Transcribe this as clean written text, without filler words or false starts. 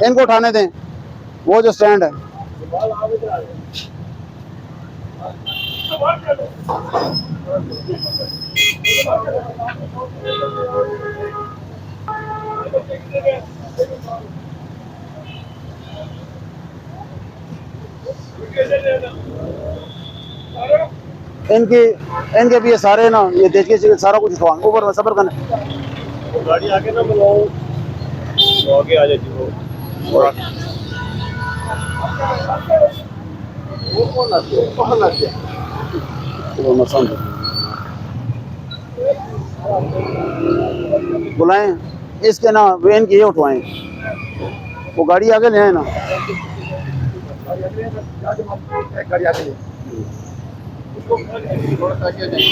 इनको उठाने दें, वो जो स्टैंड है। इनकी इनके भी ये सारे ना, ये देखिए सारा कुछ उठवा ऊपर में सबर करना। गाड़ी आगे ना मिलाओ तो आगे आ जाती वो कौन आती है बुलाएं इसके ना, वेन की ये उठवाएं, वो गाड़ी आगे ले आए ना। गाड़ी आगे थोड़ा सा आगे जाइए।